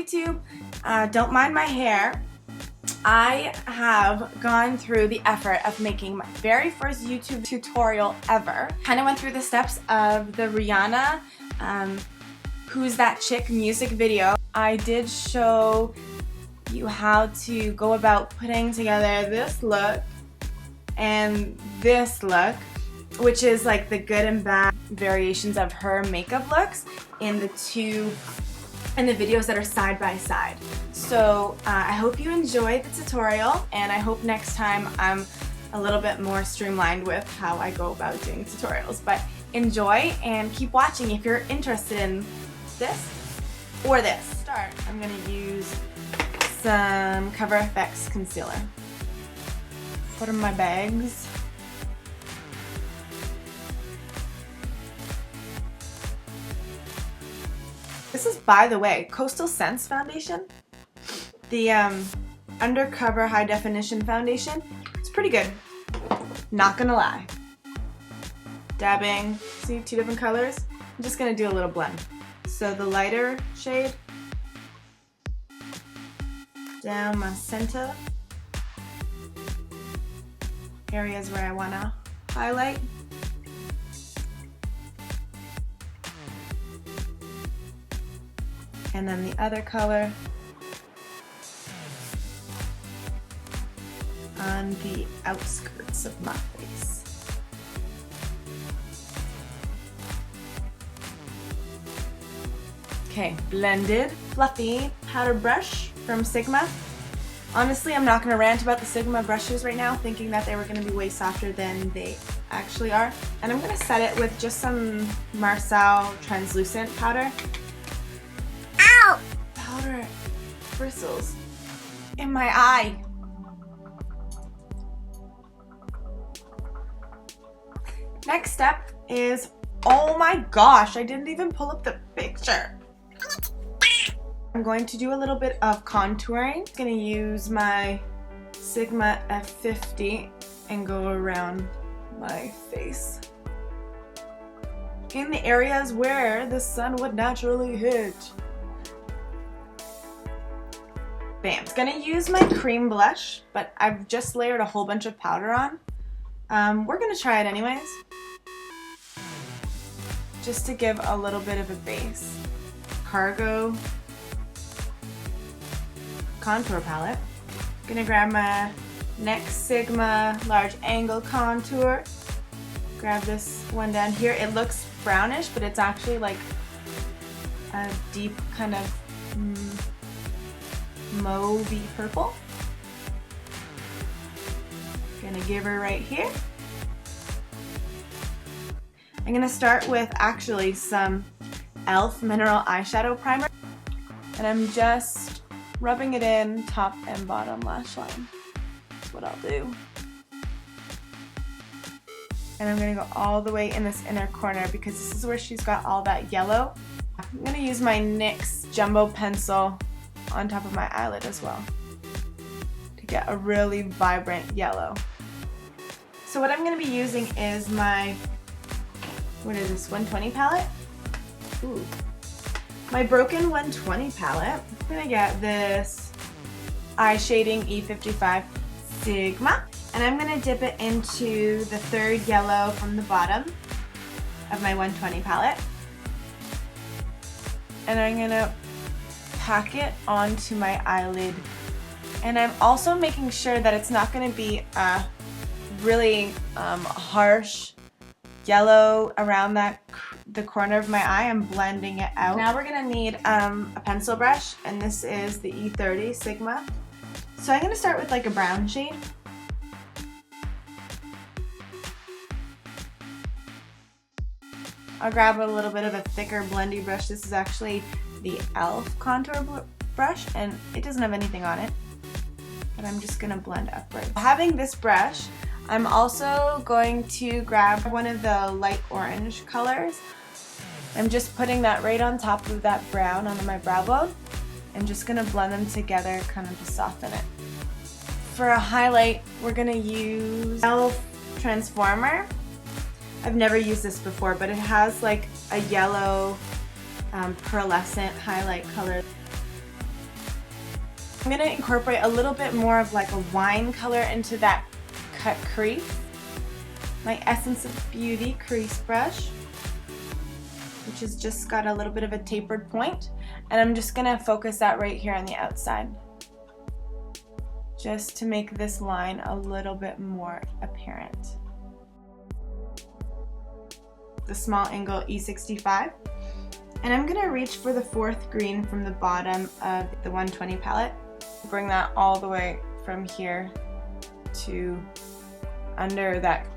YouTube. Don't mind my hair. I have gone through the effort of making my very first YouTube tutorial ever. Kind of went through the steps of the Rihanna Who's That Chick music video. I did show you how to go about putting together this look and this look, which is like the good and bad variations of her makeup looks in the videos that are side by side. So I hope you enjoyed the tutorial, and I hope next time I'm a little bit more streamlined with how I go about doing tutorials. But enjoy and keep watching if you're interested in this or this. Start. I'm going to use some Cover FX concealer. Put in my bags. This is, by the way, Coastal Scents foundation. The Undercover High Definition foundation. It's pretty good. Not gonna lie. Dabbing. See, 2 different colors? I'm just gonna do a little blend. So the lighter shade down my center. Areas where I wanna highlight. And then the other color on the outskirts of my face. Okay, blended, fluffy powder brush from Sigma. Honestly, I'm not going to rant about the Sigma brushes right now, thinking that they were going to be way softer than they actually are. And I'm going to set it with just some Marcel translucent powder. Ow! Powder bristles in my eye. Next step is, oh my gosh, I didn't even pull up the picture. I'm going to do a little bit of contouring. I'm going to use my Sigma F50 and go around my face in the areas where the sun would naturally hit. Bam. I'm going to use my cream blush, but I've just layered a whole bunch of powder on. We're going to try it anyways, just to give a little bit of a base. Cargo contour palette. Gonna grab my NYX Sigma large angle contour. Grab this one down here. It looks brownish, but it's actually like a deep kind of mauvey purple. Gonna give her right here. I'm gonna start with actually some e.l.f. mineral eyeshadow primer, and I'm just rubbing it in top and bottom lash line. That's what I'll do. And I'm gonna go all the way in this inner corner because this is where she's got all that yellow. I'm gonna use my NYX jumbo pencil on top of my eyelid as well to get a really vibrant yellow. So what I'm gonna be using is my, what is this, 120 palette? Ooh. My Broken 120 palette. I'm gonna get this eye shading E55 Sigma, and I'm gonna dip it into the third yellow from the bottom of my 120 palette, and I'm gonna pack it onto my eyelid. And I'm also making sure that it's not gonna be a really harsh yellow around the corner of my eye. I'm blending it out. Now we're gonna need a pencil brush, and this is the E30 Sigma. So I'm gonna start with like a brown shade. I'll grab a little bit of a thicker blendy brush. This is actually the e.l.f. contour brush, and it doesn't have anything on it, but I'm just gonna blend upward. Having this brush, I'm also going to grab one of the light orange colors. I'm just putting that right on top of that brown on my brow bone. I'm just gonna blend them together, kind of to soften it. For a highlight, we're gonna use e.l.f. Transformer. I've never used this before, but it has like a yellow pearlescent highlight color. I'm going to incorporate a little bit more of like a wine color into that cut crease. My Essence of Beauty crease brush, which has just got a little bit of a tapered point, and I'm just going to focus that right here on the outside, just to make this line a little bit more apparent. The small angle E65, and I'm going to reach for the 4th green from the bottom of the 120 palette. Bring that all the way from here to under that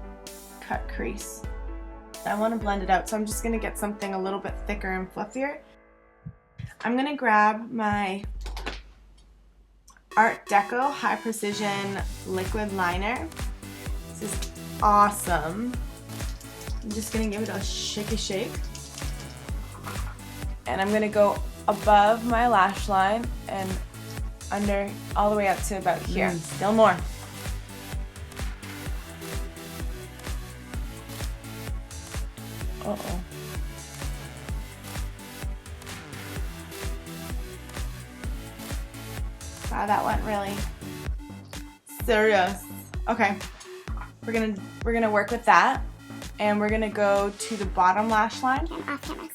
cut crease. I want to blend it out, so I'm just going to get something a little bit thicker and fluffier. I'm going to grab my Art Deco High Precision Liquid Liner. This is awesome. I'm just going to give it a shaky shake. And I'm going to go above my lash line and under all the way up to about here. Still more. Uh-oh. Wow, that went really serious. Okay, we're gonna work with that, and we're gonna go to the bottom lash line. I'm off camera.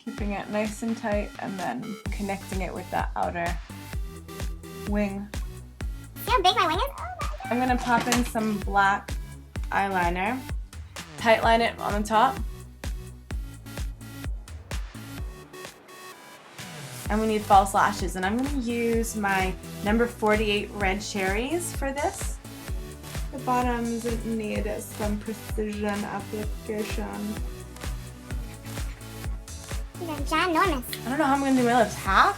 Keeping it nice and tight, and then connecting it with that outer wing. See how big my wing is? Oh my God. I'm gonna pop in some black eyeliner, tight line it on the top, and we need false lashes, and I'm going to use my number 48 red cherries for this. The bottoms need some precision application. These are ginormous. I don't know how I'm going to do my lips. Half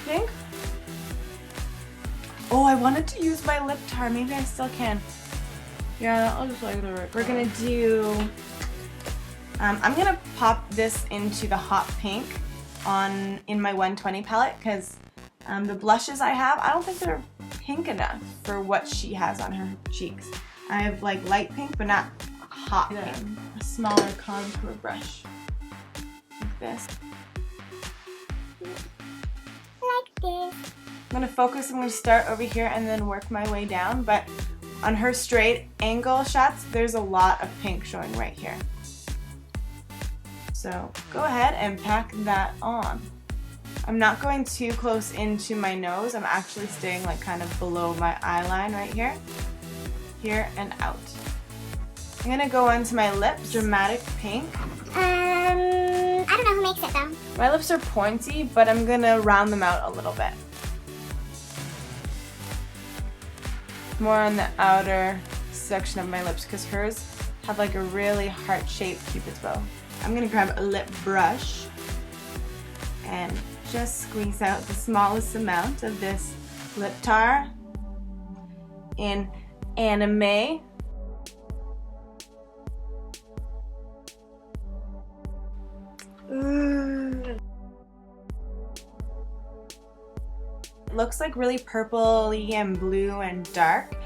pink. Oh, I wanted to use my lip tar. Maybe I still can. Yeah, I'll just like the rip. We're gonna do, I'm gonna pop this into the hot pink in my 120 palette, because the blushes I have, I don't think they're pink enough for what she has on her cheeks. I have like light pink, but not hot pink. A smaller contour brush, like this. Like this. I'm gonna focus, I'm gonna start over here and then work my way down, but on her straight angle shots, there's a lot of pink showing right here. So go ahead and pack that on. I'm not going too close into my nose. I'm actually staying like kind of below my eye line right here. Here and out. I'm gonna go onto my lips, dramatic pink. I don't know who makes it though. My lips are pointy, but I'm gonna round them out a little bit. More on the outer section of my lips, because hers have like a really heart-shaped cupid's bow. I'm gonna grab a lip brush and just squeeze out the smallest amount of this lip tar in Anime. It looks like really purpley and blue and dark.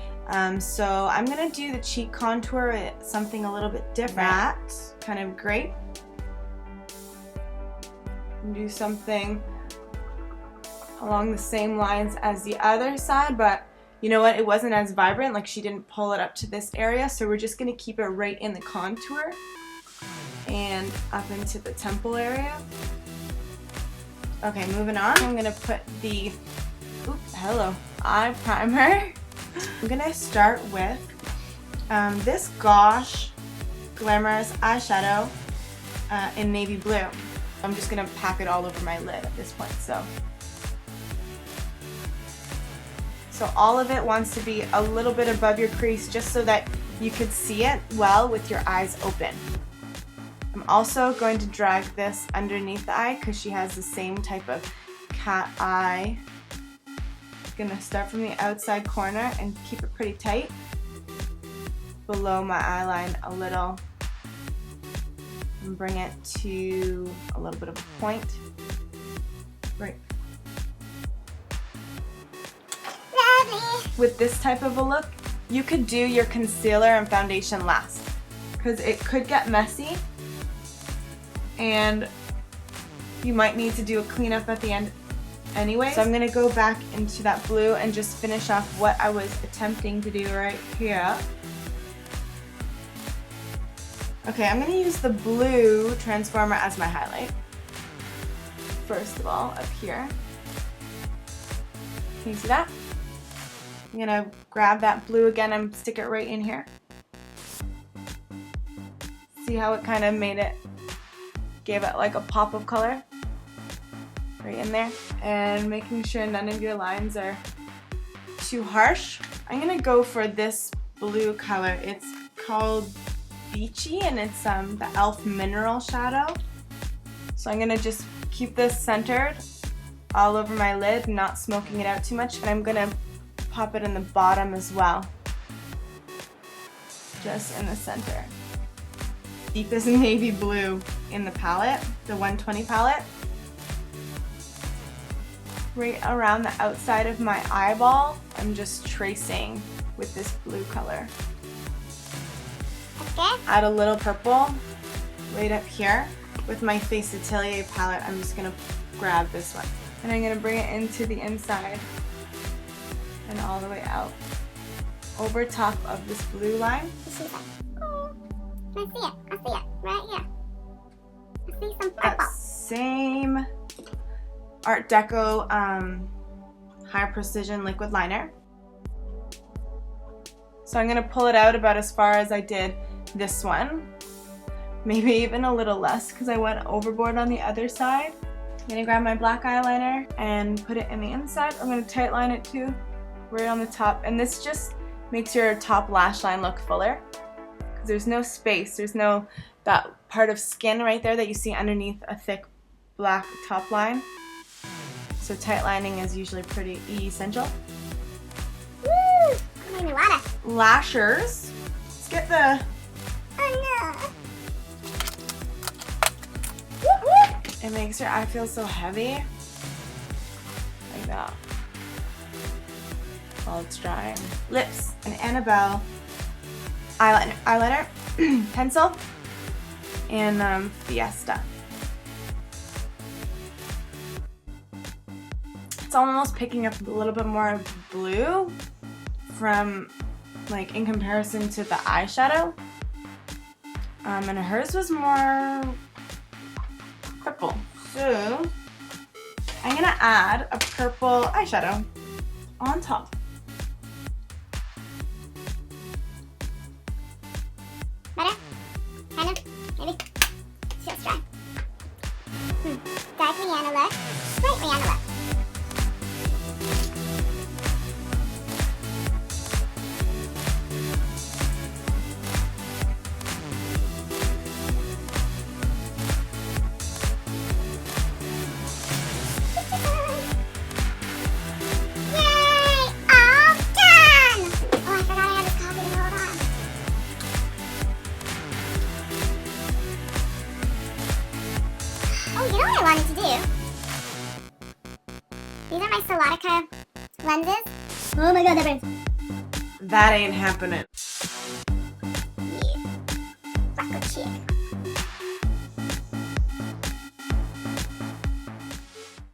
So I'm gonna do the cheek contour with something a little bit different. That kind of great. Do something along the same lines as the other side, but you know what? It wasn't as vibrant. Like, she didn't pull it up to this area, so we're just gonna keep it right in the contour and up into the temple Okay, moving on. I'm gonna put the eye primer. I'm gonna start with this Gosh Glamorous eyeshadow in navy blue. I'm just gonna pack it all over my lid at this point. So all of it wants to be a little bit above your crease, just so that you could see it well with your eyes open. I'm also going to drag this underneath the eye because she has the same type of cat eye. I'm gonna start from the outside corner and keep it pretty tight below my eye line a little, and bring it to a little bit of a point. Right. Lovely. With this type of a look, you could do your concealer and foundation last, because it could get messy and you might need to do a cleanup at the end anyway. So I'm going to go back into that blue and just finish off what I was attempting to do right here. Okay, I'm going to use the blue transformer as my highlight. First of all, up here. Can you see that? I'm going to grab that blue again and stick it right in here. See how it kind of made it, gave it like a pop of color? Right in there. And making sure none of your lines are too harsh. I'm going to go for this blue color. It's called Beachy and it's the e.l.f. Mineral Shadow. So I'm going to just keep this centered all over my lid, not smoking it out too much, and I'm going to pop it in the bottom as well. Just in the center. Deepest navy blue in the palette, the 120 palette. Right around the outside of my eyeball, I'm just tracing with this blue color. Okay. Add a little purple right up here. With my Face Atelier palette, I'm just going to grab this one. And I'm going to bring it into the inside and all the way out. Over top of this blue line. Oh, I see it. I see it. Right here. I see some purple. That same Art Deco high precision liquid liner. So I'm going to pull it out about as far as I did this one. Maybe even a little less because I went overboard on the other side. I'm going to grab my black eyeliner and put it in the inside. I'm going to tight line it too, right on the top. And this just makes your top lash line look fuller. Because there's no space, there's no that part of skin right there that you see underneath a thick black top line. So tight lining is usually pretty essential. Woo! Made me water. Lashers. Let's get the... Oh no. It makes your eye feel so heavy. Like that. While it's drying. Lips. An Annabelle eyeliner pencil. And Fiesta. It's almost picking up a little bit more blue from, like, in comparison to the eyeshadow. And hers was more purple. So I'm gonna add a purple eyeshadow on top. Better? Kind of? Maybe? Feels dry. Dark Rihanna look. Bright Rihanna look. Oh, you know what I wanted to do? These are my Solotica lenses. Oh my god, that burns. That ain't happening.